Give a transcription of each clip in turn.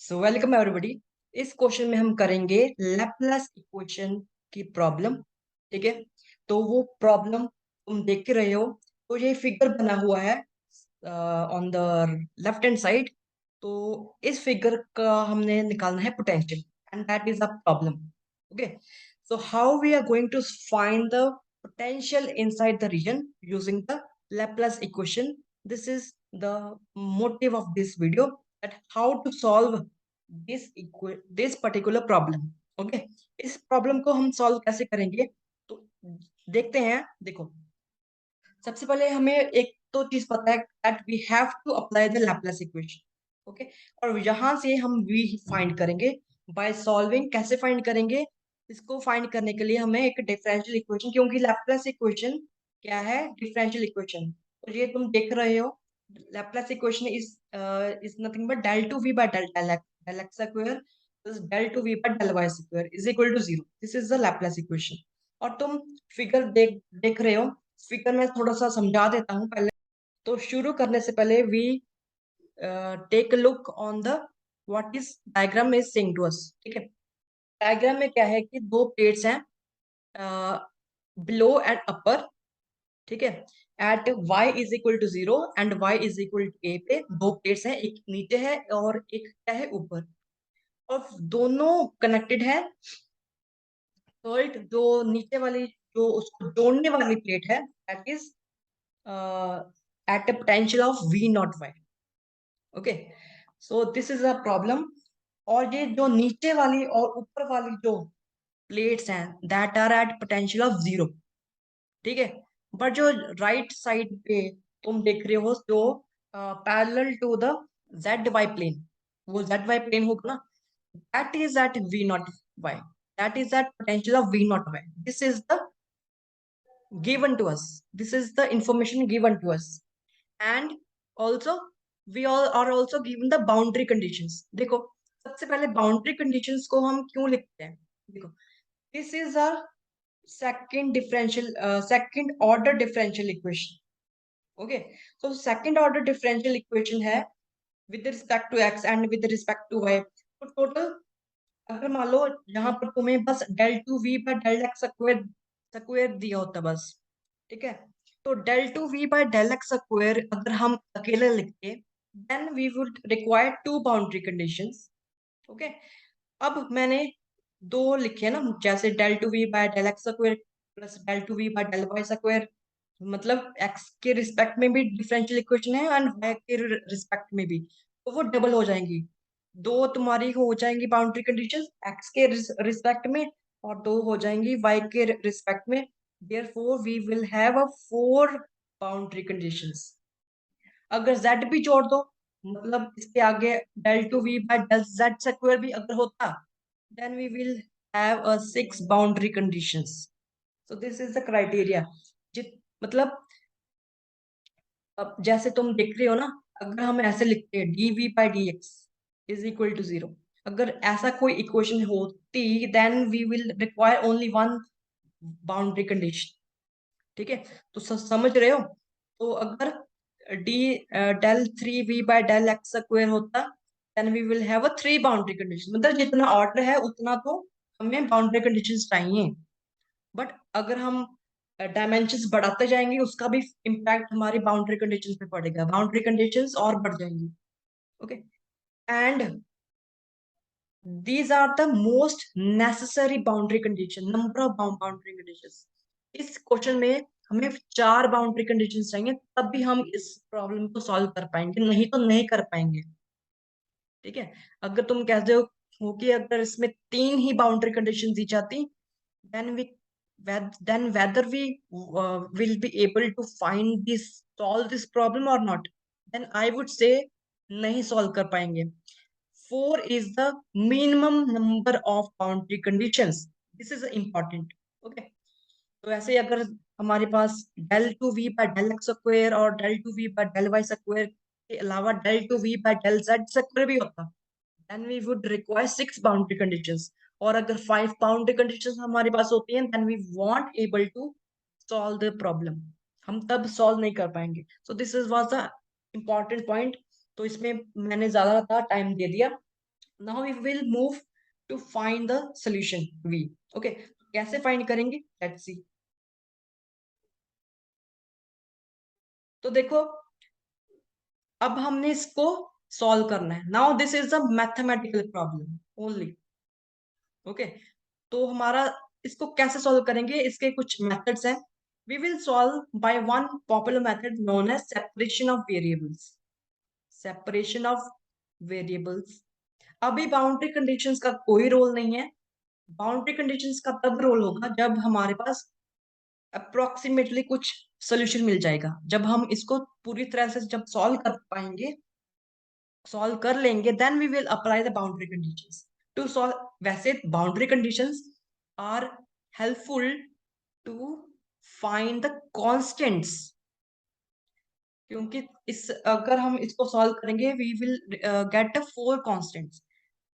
So welcome everybody. इस question में हम करेंगे लैपलेस इक्वेशन की प्रॉब्लम। ठीक है, तो वो प्रॉब्लम तुम देख के रहे हो। तो ये फिगर बना हुआ है on the left hand side. तो इस फिगर का हमने निकालना है potential and that is a problem. Okay, so how we are going to find the potential inside the region using the Laplace equation. This is the motive of this video, that how to solve this particular problem. Okay, इस problem को हम solve कैसे करेंगे तो देखते हैं। देखो, सबसे पहले हमें एक तो चीज पता है that we have to apply the Laplace equation. Okay, और यहाँ से हम v फाइंड करेंगे बाय सॉल्विंग। कैसे फाइंड करेंगे? इसको फाइंड करने के लिए हमें एक डिफरेंशियल इक्वेशन, क्योंकि लैपलेस इक्वेशन क्या है? Differential equation. तो ये तुम देख रहे हो, Laplace equation is nothing but del two we by del x square plus del two we by del Y square is equal to zero. This is the Laplace equation. और तुम figure देख देख रहे हो, फिगर में थोड़ा सा समझा देता हूँ पहले। तो शुरू करने से पहले we take a look on the what is diagram is saying to us. ठीक है, डायग्राम में क्या है कि दो प्लेट्स हैं, बिलो एंड अपर। ठीक है, at y is equal to zero and y is equal to a पे दो प्लेट्स हैं, एक नीचे है और एक क्या है? ऊपर। और दोनों कनेक्टेड है। थर्ड जो नीचे वाली, जो उसको जोड़ने वाली प्लेट है, that is at a potential of v not y. Okay, so this is a problem. और ये जो नीचे वाली और ऊपर वाली जो प्लेट्स हैं, that are at potential of zero. ठीक है, बट जो राइट साइड पे तुम देख रहे हो, जो parallel to the z y plane, वो जेड वाई प्लेन होगा ना, that is at v not y, that is at potential of v not y. This is the given to us, this is the information given to us. And also we all are also given the boundary conditions. देखो, सबसे पहले boundary conditions को हम क्यों लिखते हैं? देखो, this is a second order differential equation. Okay, तो सेकंड ऑर्डर डिफरेंशियल इक्वेशन है with respect to x and with respect to y. तो टोटल, अगर मान लो यहाँ पर तुम्हें बस del two we by del x square square दिया होता बस। ठीक है, तो del two we by del x square अगर हम अकेले लिखते, then we would require two boundary conditions. Okay, अब मैंने दो लिखे ना, जैसे del two we by del x square plus del two we by del Y square, मतलब एक्स के रिस्पेक्ट में भी डिफरेंशियल इक्वेशन है एंड वाई के रिस्पेक्ट में भी, तो वो डबल हो जाएंगी। दो तुम्हारी हो जाएंगी बाउंड्री कंडीशंस एक्स के रिस्पेक्ट में, और दो हो जाएंगी वाई के रिस्पेक्ट में। Therefore we will have a four boundary conditions. अगर z भी जोड़ दो, मतलब इसके आगे del two we by del Z square भी अगर होता, then we will have a six boundary conditions. So this is the criteria. जित मतलब, अब जैसे तुम देख रहे हो ना, अगर हम ऐसे लिखते हैं D V by D X is equal to zero, अगर ऐसा कोई इक्वेशन होती, then we will require only one boundary condition. ठीक है, तो समझ रहे हो? तो अगर D del three V by del x square होता, then we will have a three boundary condition. मतलब जितना ऑर्डर है उतना तो हमें बाउंड्री कंडीशंस चाहिए। बट अगर हम डायमेंशंस बढ़ाते जाएंगे, उसका भी इम्पैक्ट हमारी बाउंड्री कंडीशंस पे पड़ेगा, बाउंड्री कंडीशंस और बढ़ जाएंगी। Okay, and these are the most necessary boundary condition, number of boundary conditions. इस क्वेश्चन में हमें चार बाउंड्री कंडीशंस चाहिए, तब भी हम इस प्रॉब्लम को सॉल्व कर पाएंगे, नहीं तो नहीं कर पाएंगे। ठीक है, अगर तुम कहते हो कि अगर इसमें तीन ही बाउंड्री कंडीशन दी जाती, then we then whether we will be able to find this, solve this problem or not, then I would say नहीं solve कर पाएंगे। Four is the minimum number of boundary conditions, this is important. Okay, तो ऐसे अगर हमारे पास del two we by del x square और del two we by del Y square के अलावा del two we by del Z square भी होता, then we would require six boundary conditions. और अगर फाइव बाउंड्री कंडीशंस हमारे पास होती हैं, then we won't able to solve the problem, हम तब सॉल्व नहीं कर पाएंगे। So this is was the important point. तो इसमें मैंने ज्यादा टाइम दे दिया, now we will move to find the solution v. Okay, कैसे फाइंड करेंगे, लेट्स सी. तो देखो, अब हमने इसको सॉल्व करना है. Now this is a mathematical problem only. Okay, तो हमारा इसको कैसे सॉल्व करेंगे, इसके कुछ मेथड्स हैं. We will solve by one popular method known as separation of variables. Separation of variables. अभी बाउंड्री कंडीशंस का कोई रोल नहीं है. बाउंड्री कंडीशंस का तब रोल होगा जब हमारे पास अप्रोक्सीमेटली कुछ सोल्यूशन मिल जाएगा. जब हम इसको पूरी तरह से जब सॉल्व कर पाएंगे, सॉल्व कर लेंगे, then we will apply the boundary conditions to solve. वैसे boundary conditions are helpful to find the constants. क्योंकि इस अगर हम इसको सॉल्व करेंगे, we will get the four constants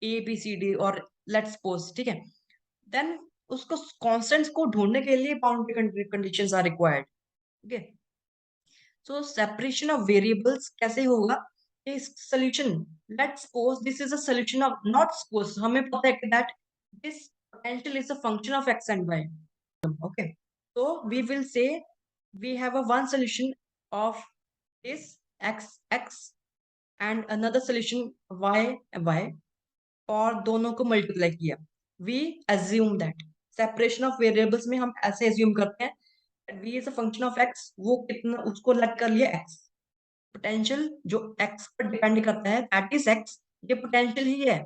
A B C D, और लेट्स सपोज, ठीक है. देन उसको कांस्टेंट्स को ढूंढने के लिए boundary conditions are required. Okay, so separation of variables कैसे होगा, इस solution, let's suppose this is a solution of, not suppose, हमें पता है कि that this potential is a function of x and y. Okay, so we will say we have a one solution of this x and another solution y. और दोनों को multiply किया. we assume that separation of variables में हम ऐसे assume करते हैं v is a function of x, वो कितना उसको लेट कर लिया x. पोटेंशियल जो x पर डिपेंड करता है, दैट इज x. ये पोटेंशियल ही है,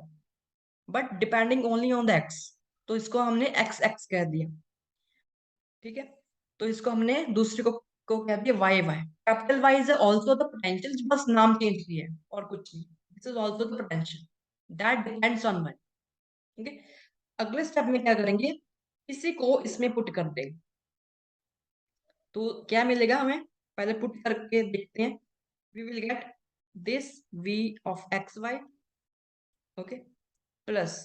but depending only on the x. तो इसको हमने x कह दिया. ठीक है, तो इसको हमने दूसरे को कह दिया y y. Capital y is also the potential, बस नाम चेंज किया है और कुछ नहीं. This is also the potential that depends on y. ठीक है, अगले स्टेप में क्या करेंगे, इसी को इसमें पुट कर देंगे. तो क्या मिलेगा हमें, पहले पुट करके देखते हैं. We will get this v of x y. Okay, plus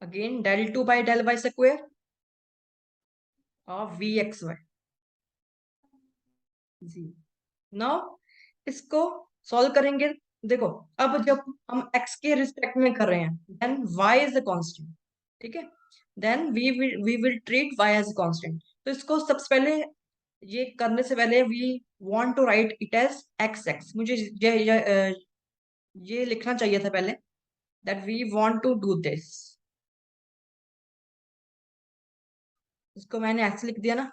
again del two by del Y square of v x y. जी, नाउ इसको सॉल्व करेंगे. देखो, अब जब हम x के रिस्पेक्ट में कर रहे हैं, then y is a constant. ठीक है, then we will treat y as constant. तो इसको सबसे पहले, ये करने से पहले, we want to write it as x. मुझे ये लिखना चाहिए था पहले, that we want to do this. इसको मैंने x लिख दिया ना.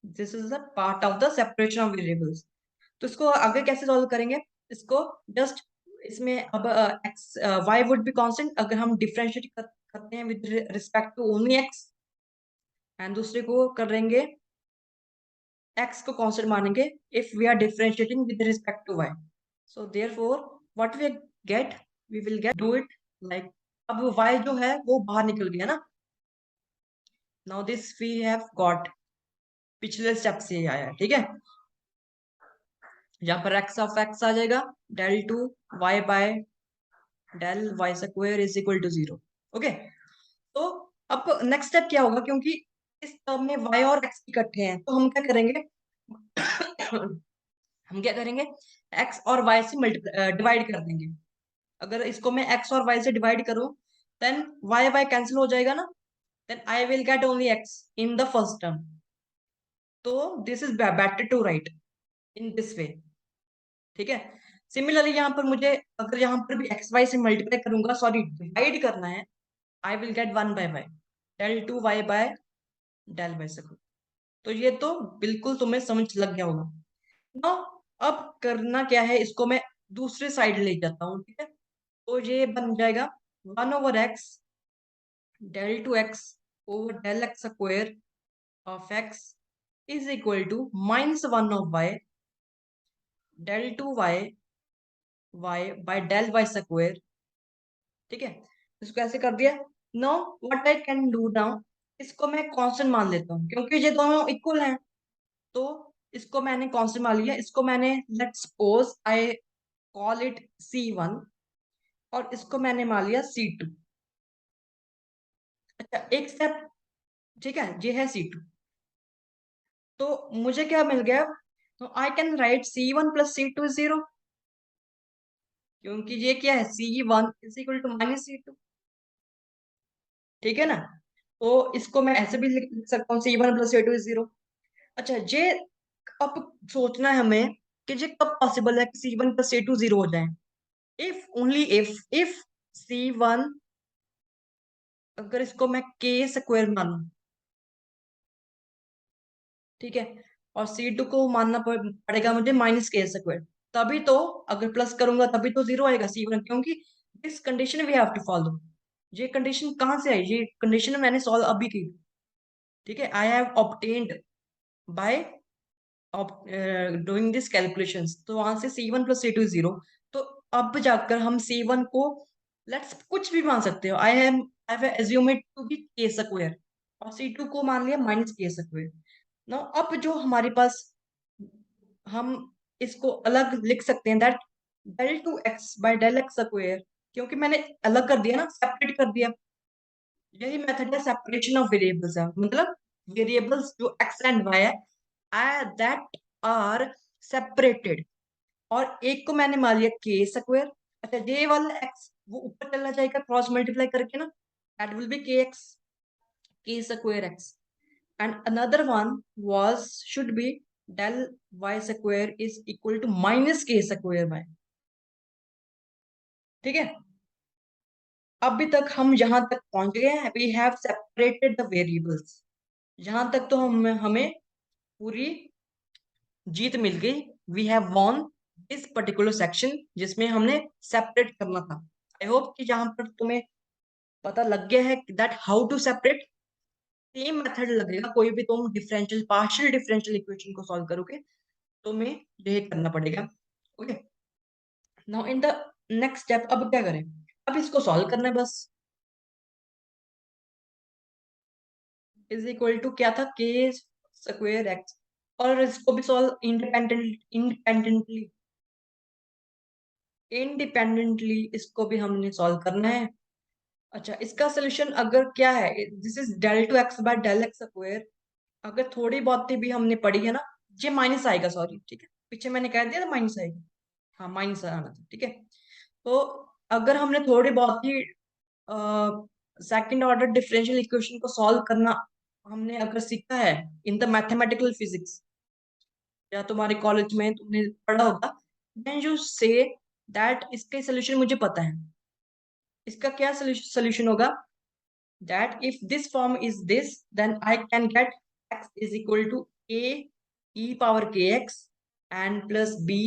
This is the part of the separation of variables. तो इसको आगे कैसे सॉल्व करेंगे, इसको जस्ट इसमें अब x y would be constant अगर हम डिफरेंशिएट करते हैं with respect to only x, and दूसरे को करेंगे एक्स को कांस्टेंट मानेंगे if we are differentiating with respect to y. So therefore what we get, we will get do it like, अब वाई जो है वो बाहर निकल गया ना. Now this we have got, पिछले स्टेप से आया. ठीक है, यहाँ पर एक्स ऑफ एक्स आ जाएगा, del two y by del Y square is equal to 0. Okay, तो अब नेक्स्ट स्टेप क्या होगा, क्योंकि इस टर्म में y और x इकट्ठे हैं, तो हम क्या करेंगे हम क्या करेंगे, x और y से मल्टीप्लाई डिवाइड कर देंगे. अगर इसको मैं x और y से डिवाइड करूं, देन y कैंसिल हो जाएगा ना. Then I will get only x in the first term. तो this is better to write in this way. ठीक है, सिमिलरली यहाँ पर मुझे, अगर यहाँ पर भी एक्स वाई से मल्टीप्लाई करूंगा, सॉरी डिवाइड करना है, I will get one by y, del two y by del Y square. तो ये तो बिल्कुल तुम्हें समझ लग गया होगा ना. अब करना क्या है, इसको मैं दूसरे साइड ले जाता हूँ. ठीक है, तो ये बन जाएगा 1/x del two x over del x square of x is equal to -1 of y del two y by del Y square. ठीक है, इसको कैसे कर दिया. No, what I can do now, इसको मैं कांस्टेंट मान लेता हूँ क्योंकि ये दोनों इक्वल हैं. तो इसको मैंने कांस्टेंट मान लिया. इसको मैंने, let's suppose I call it c1, और इसको मैंने मान लिया c2. अच्छा, एक स्टेप, ठीक है, ये है c2. तो मुझे क्या मिल गया, तो I can write c1 plus c2 is 0. क्योंकि ये क्या है, C1 is equal to minus C2, ठीक है ना। तो इसको मैं ऐसे भी लिख लिख सकता हूँ, C1 प्लस C2 इज 0। अच्छा, ये अब सोचना है हमें कि ये कब पॉसिबल है कि C1 प्लस C2 0 हो जाए। इफ ओनली इफ C1, अगर इसको मैं के स्क्वायर मानूं, ठीक है, और C2 को मानना पड़ेगा मुझे माइनस के स्क्वायर, तभी तो, अगर प्लस करूंगा तभी तो 0 आएगा C1, क्योंकि this condition we have to follow. ये कंडीशन कहाँ से आई, ये कंडीशन मैंने सॉल्व अभी की, ठीक है, I have obtained by doing this calculations. तो वहां से C1 प्लस C2 0। तो अब जाकर हम C1 को, लेट्स कुछ भी मान सकते हो, I have assume it to be k square, और C2 को मान लिया माइनस के स्क्वायर। ना अब जो हमारे पास, हम इसको अलग लिख सकते हैं, that del two x by del x square, क्योंकि मैंने अलग कर दिया ना, सेपरेट कर दिया। यही मेथड है सेपरेशन ऑफ वेरिएबल्स है, मतलब वेरिएबल्स जो एक्स एंड वाई है दैट आर सेपरेटेड, और एक को मैंने मान लिया के स्क्वायर। अच्छा, ये वाला एक्स वो ऊपर चला जाएगा क्रॉस मल्टीप्लाई करके ना, दैट विल बी के एक्स, के square x, and another one was should be del y square is equal to minus k square y, ठीक है। अभी तक हम यहां तक पहुंच गए हैं, we have separated the variables, यहां तक तो हम हमें पूरी जीत मिल गई। We have won this particular section जिसमें हमने सेपरेट करना था। आई होप कि जहां पर तुम्हें पता लग गया है that how to separate. Same method लगेगा, कोई भी तुम डिफरेंशियल पार्शियल डिफरेंशियल इक्वेशन को सॉल्व करोगे, तुम्हें यही करना पड़ेगा। Okay, now in the next step, अब क्या करें, अब इसको सॉल्व करना है बस। इज इक्वल टू क्या था, के स्क्वायर एक्स, और इसको भी सॉल्व इंडिपेंडेंटली इंडिपेंडेंटली इसको भी हमने सॉल्व करना है। अच्छा, इसका सोल्यूशन अगर क्या है, this is del two x by del x square, अगर थोड़ी बहुत भी हमने पढ़ी है ना, ये माइनस आएगा, सॉरी, ठीक है, पीछे मैंने कह दिया था माइनस आएगा, हाँ माइनस आना था, ठीक है। तो अगर हमने थोड़ी बहुत ही सेकंड ऑर्डर डिफरेंशियल इक्वेशन को सॉल्व करना हमने अगर सीखा है इन द मैथमेटिकल फिजिक्स, या तुम्हारे कॉलेज में तुमने पढ़ा होगा, देन यू से दैट इसके सोल्यूशन मुझे पता है। इसका क्या सोल्यूशन होगा, that if this form is this, then I can get x is equal to a e power K X and plus b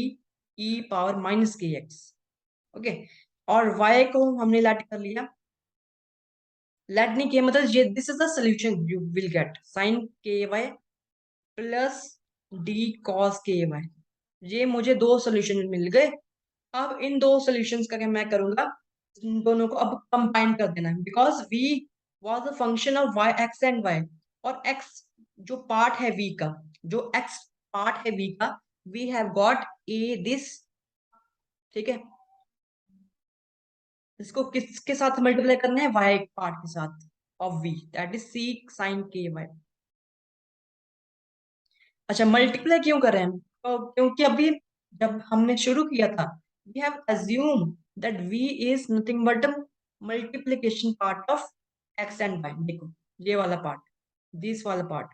e power minus के X. Okay, और y को हमने लेट कर लिया, लेट नहीं किया मतलब ये, this is the solution you will gate sign के Y plus D cos k Y. ये मुझे दो सोल्यूशन मिल गए। अब इन दो सॉल्यूशंस का क्या मैं करूंगा, इन दोनों को अब कंबाइन कर देना है, because v was a function of y, x and y, और x जो पार्ट है v का, जो x पार्ट है v का, we have got a this, ठीक है। इसको किसके साथ मल्टीप्लाई करना है, y पार्ट के साथ of v, that is c sine के वाई। अच्छा, मल्टीप्लाई क्यों कर रहे हैं हम, तो क्योंकि अभी जब हमने शुरू किया था, we have assume that v is nothing but multiplication part of x and y। देखो ये वाला पार्ट, दिस वाला पार्ट,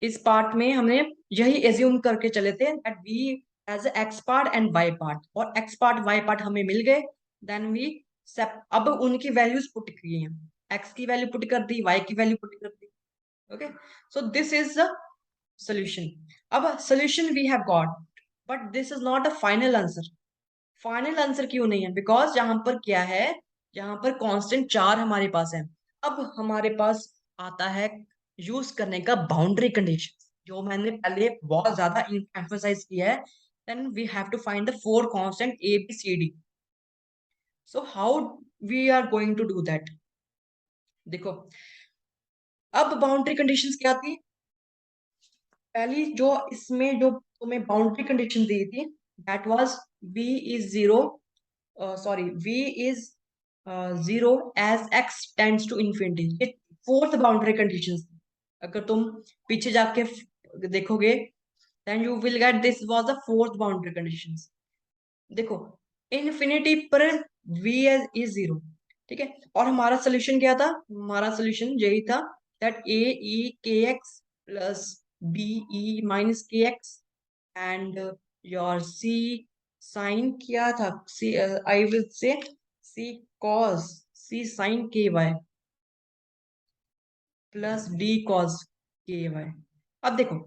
इस पार्ट में हमने यही एज्यूम करके चले थे that v as x part and y part, और x पार्ट y पार्ट हमें मिल गए। देन वी अब उनकी वैल्यूज पुट की हैं, x की वैल्यू पुट कर दी, y की वैल्यू पुट कर दी। Okay, so this is the solution। अब solution we have got, but this is not a final answer। Final answer क्यों नहीं है, बिकॉज यहाँ पर क्या है, यहाँ पर कांस्टेंट 4 हमारे पास है। अब हमारे पास आता है यूज करने का बाउंड्री कंडीशन, जो मैंने पहले बहुत ज्यादा एम्फसाइज किया है। Then we have to find the four constant A B C D. So how we are going to do that, देखो अब बाउंड्री कंडीशंस क्या थी, पहली जो इसमें जो तुम्हें बाउंड्री कंडीशन दी थी, that was v is zero, sorry v is zero as x tends to infinity, ये फोर्थ बाउंड्री कंडीशन। अगर तुम पीछे जाके देखोगे, then you will get this was the fourth boundary condition. देखो इन्फिनिटी पर v इज जीरो, ठीक है। और हमारा सोल्यूशन क्या था, हमारा सोल्यूशन यही था that a e k x plus b e minus के X and your c sine क्या था, c I will say c cos c sine के Y plus d cos K Y. अब देखो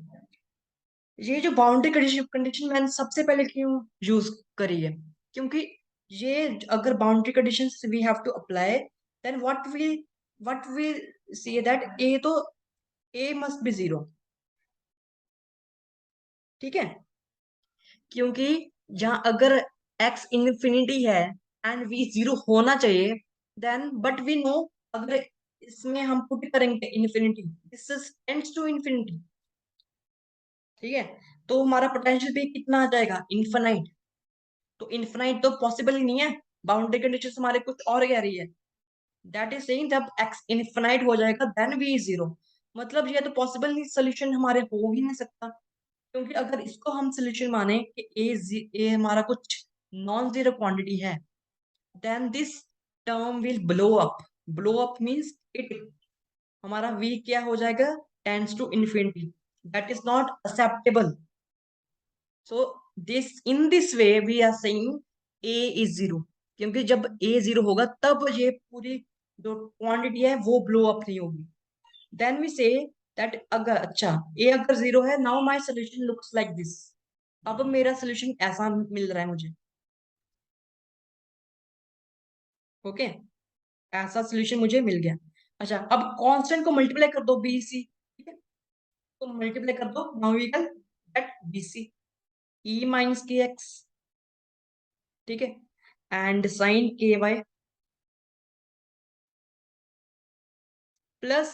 ये जो बाउंड्री कंडीशन कंडीशन मैंने सबसे पहले क्यों यूज करी है, क्योंकि ये अगर boundary conditions we have to apply then what we see that A तो ए मस्ट बी जीरो, ठीक है। क्योंकि जहां अगर x इन्फिनिटी है एंड v जीरो होना चाहिए, देन बट वी नो अगर इसमें हम पुट करेंगे infinity, this tends to infinity, ठीक है। तो हमारा पोटेंशियल भी कितना आ जाएगा, इनफाइनाइट। तो इनफाइनाइट तो पॉसिबल ही नहीं है, बाउंड्री कंडीशन हमारे कुछ और कह रही है। दैट इज सेइंग जब x इनफाइनाइट हो जाएगा देन v इज जीरो, मतलब ये तो पॉसिबल नहीं, सोल्यूशन हमारे हो ही नहीं सकता। क्योंकि अगर इसको हम सोल्यूशन माने कि ए हमारा कुछ नॉन जीरो क्वांटिटी है, then this term will blow up. Blow up means it, हमारा v क्या हो जाएगा, tends to infinity, that is not acceptable. So this in this way we are saying a is zero, क्योंकि जब a zero होगा तब ये पूरी जो क्वांटिटी है वो ब्लो अप नहीं होगी। देन वी से दैट अगर अच्छा a अगर जीरो है, now my solution looks like this. अब मेरा सोल्यूशन ऐसा मिल रहा है मुझे, ओके, ऐसा सोल्यूशन मुझे मिल गया। अच्छा अब कांस्टेंट को मल्टीप्लाई कर दो बी सी, ठीक है। तो मल्टीप्लाई कर दो, now we can get B C e minus के एक्स, ठीक है, एंड साइन के Y plus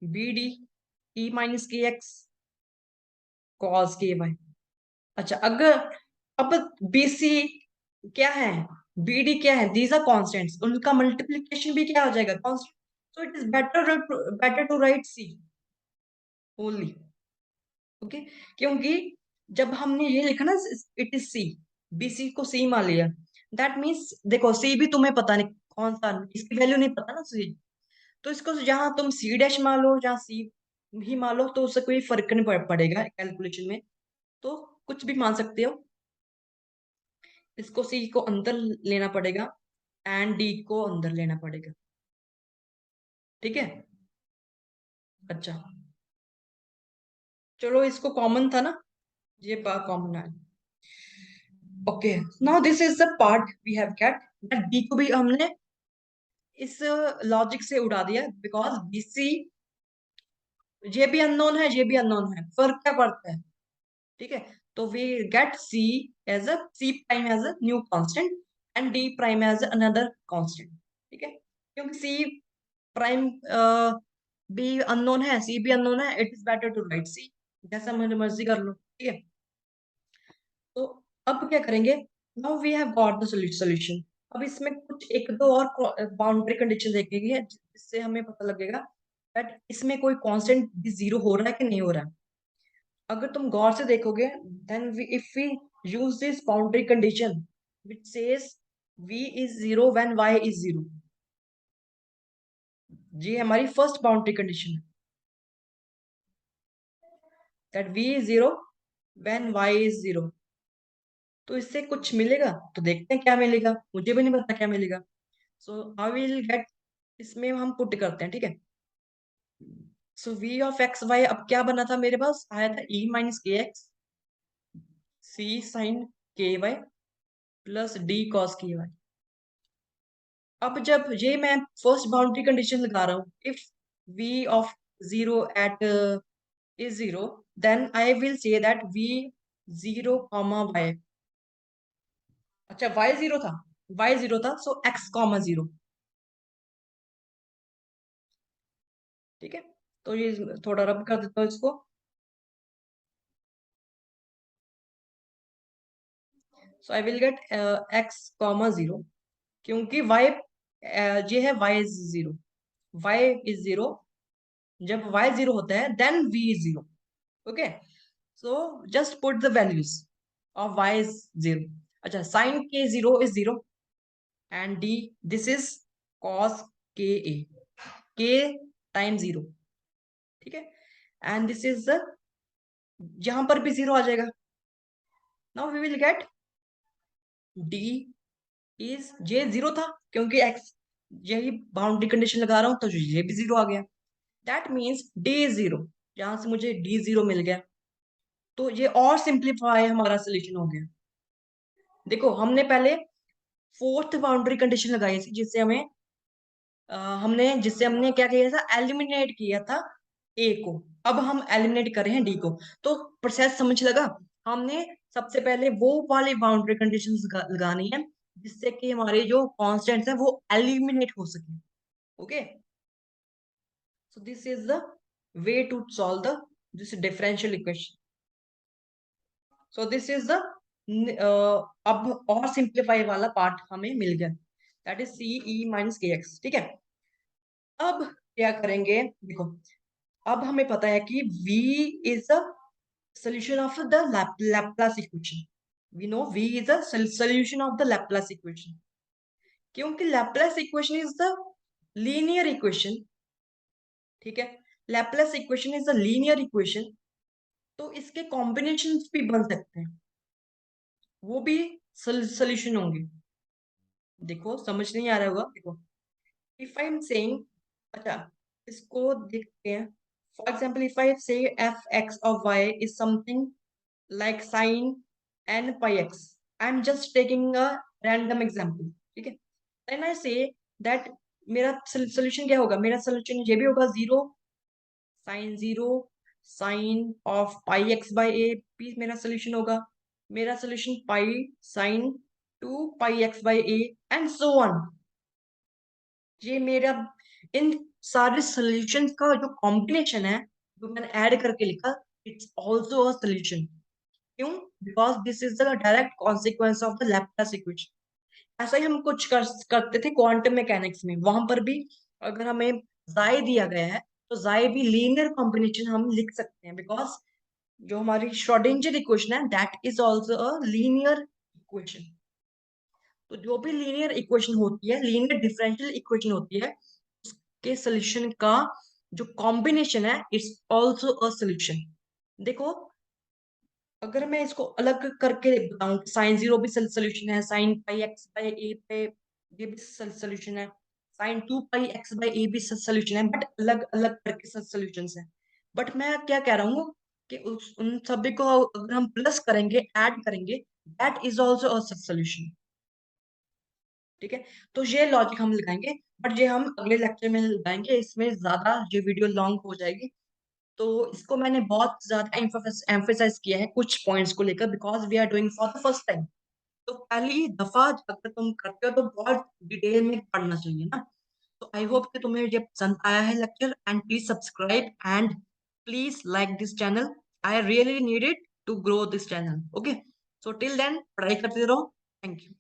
B D e minus के एक्स कॉस के वाई। अच्छा अगर अब बीसी क्या है, बीडी क्या है, दीज आर कॉन्स्टेंट्स, उनका मल्टीप्लीकेशन भी क्या हो जाएगा, constant. So it is better to write C only, okay. क्योंकि जब हमने ये लिखा ना इट इज सी, बीसी को सी मान लिया, दैट मीन्स देखो सी भी तुम्हें पता नहीं कौन सा, इसकी वैल्यू नहीं पता ना सी, तो इसको जहां तुम सी डैश मान लो जहां सी भी मान लो तो उससे कोई फर्क नहीं पड़ेगा कैलकुलेशन में, तो कुछ भी मान सकते हो। इसको सी को अंदर लेना पड़ेगा एंड डी को अंदर लेना पड़ेगा, ठीक है। अच्छा चलो इसको कॉमन था ना, ये बात कॉमन है, okay. Now this is the part we have get that D को भी हमने इस लॉजिक से उड़ा दिया, बिकॉज बीसी ये भी अननोन है ये भी अननोन है, फर्क क्या पड़ता है, ठीक है। तो we get C as a C prime as a new constant and D prime as another constant, ठीक है। क्योंकि सी प्राइम बी अननोन है, सी भी अननोन है, it is better to write C, जैसा मुझे मर्जी कर लो, ठीक है। तो अब क्या करेंगे, now we have got the solution. अब इसमें कुछ एक दो और बाउंड्री कंडीशन देखेंगे जिससे हमें पता लगेगा दैट इसमें कोई कांस्टेंट भी जीरो हो रहा है कि नहीं हो रहा है। अगर तुम गौर से देखोगे then if we use this boundary condition which says v is zero when y is zero, ये हमारी फर्स्ट बाउंड्री कंडीशन है that v is zero when y is zero. तो इससे कुछ मिलेगा, तो देखते हैं क्या मिलेगा, मुझे भी नहीं पता क्या मिलेगा। सो आई विल गेट, इसमें हम पुट करते हैं, ठीक है। सो v ऑफ एक्स वाई अब क्या बना था, मेरे पास आया था e माइनस के एक्स सी साइन के Y plus D cos k Y. अब जब ये मैं फर्स्ट बाउंड्री कंडीशन लगा रहा हूँ, if v of zero at is zero, then I will say that v zero comma y. अच्छा y जीरो था, y जीरो था, सो x कॉमा जीरो, ठीक है। तो ये थोड़ा रब कर देता हूँ इसको, so I will get x comma zero, क्योंकि y ये है y is zero, y is zero, जब y जीरो होता है then v is zero, okay. So just put the values of y is zero, अच्छा, sine K zero is zero and D this is cos K A, के time zero, ठीक है, and this is the, यहां पर भी zero आ जाएगा। Now we will get D is, J zero था क्योंकि एक्स, यही बाउंड्री कंडीशन लगा रहा हूं तो ये भी जीरो आ गया। That means D is zero, जहां से मुझे डी जीरो मिल गया, तो ये और सिंप्लीफाई हमारा सोल्यूशन हो गया। देखो हमने पहले फोर्थ बाउंड्री कंडीशन लगाई थी जिससे हमने क्या किया था, एलिमिनेट किया था ए को। अब हम एलिमिनेट कर रहे हैं डी को, तो प्रोसेस समझ लगा। हमने सबसे पहले वो वाली बाउंड्री कंडीशंस लगानी है जिससे कि हमारे जो कॉन्स्टेंट्स हैं वो एलिमिनेट हो सके। Okay, so this is the way to solve the this differential equation. So this is the, अब और सिंप्लीफाई वाला पार्ट हमें मिल गया, that is C e minus के एक्स, ठीक है। अब क्या करेंगे, देखो अब हमें पता है कि v is the solution of the Laplace equation. We know v is the solution of the Laplace equation. क्योंकि Laplace equation is the linear equation, ठीक है, Laplace equation is the linear equation, तो इसके कॉम्बिनेशंस भी बन सकते हैं, वो भी सोल्यूशन होंगे। देखो समझ नहीं आ रहा होगा, देखो इफ आई एम सेइंग, अच्छा इसको देखते हैं। For example if I say f x of y is something like sine n pi x. I'm just taking a random example, ठीक है। Then I say that मेरा सोल्यूशन क्या होगा, मेरा सोल्यूशन ये भी होगा zero sine of pi X by A भी मेरा सोल्यूशन होगा, मेरा solution pi sine two pi X by A and so on. ये मेरा इन सारे सोल्यूशन का जो कॉम्बिनेशन है, जो मैंने ऐड करके लिखा, इट्स ऑल्सो अ सोल्यूशन। क्यों? Because this is the direct consequence of the Laplace equation. ऐसा ही हम कुछ करते थे क्वांटम मैकेनिक्स में, वहां पर भी अगर हमें जाई दिया गया है तो जाई भी लीनियर कॉम्बिनेशन हम लिख सकते हैं, बिकॉज जो हमारी श्रोडिंगर इक्वेशन है that is also a linear equation. तो जो भी लीनियर इक्वेशन होती है, लीनियर डिफरेंशियल इक्वेशन होती है, उसके सोल्यूशन का जो कॉम्बिनेशन है इट्स ऑल्सो अ सोल्यूशन। देखो अगर मैं इसको अलग करके बताऊं, साइन जीरो भी सोल्यूशन है, sine pi X by A पे ये भी सोल्यूशन है, sine two pi X by A भी सोल्यूशन है, बट अलग अलग करके सोल्यूशन है। बट मैं क्या कह रहा हूँ कि उन सभी को अगर हम प्लस करेंगे, ऐड करेंगे, that is also a solution, ठीक है। तो ये लॉजिक हम लगाएंगे, बट ये हम अगले लेक्चर में लगाएंगे, इसमें ज्यादा ये वीडियो लॉन्ग हो जाएगी। तो इसको मैंने बहुत ज्यादा एम्फेसाइज किया है कुछ पॉइंट्स को लेकर, because we are doing for the first time. तो पहली दफा अगर तुम करते हो तो बहुत डिटेल में पढ़ना चाहिए ना। तो आई होप कि तुम्हें ये पसंद आया है lecture, and please subscribe and please like this channel. I really need it to grow this channel. Okay, so till then पढ़ाई करते रहो। Thank you.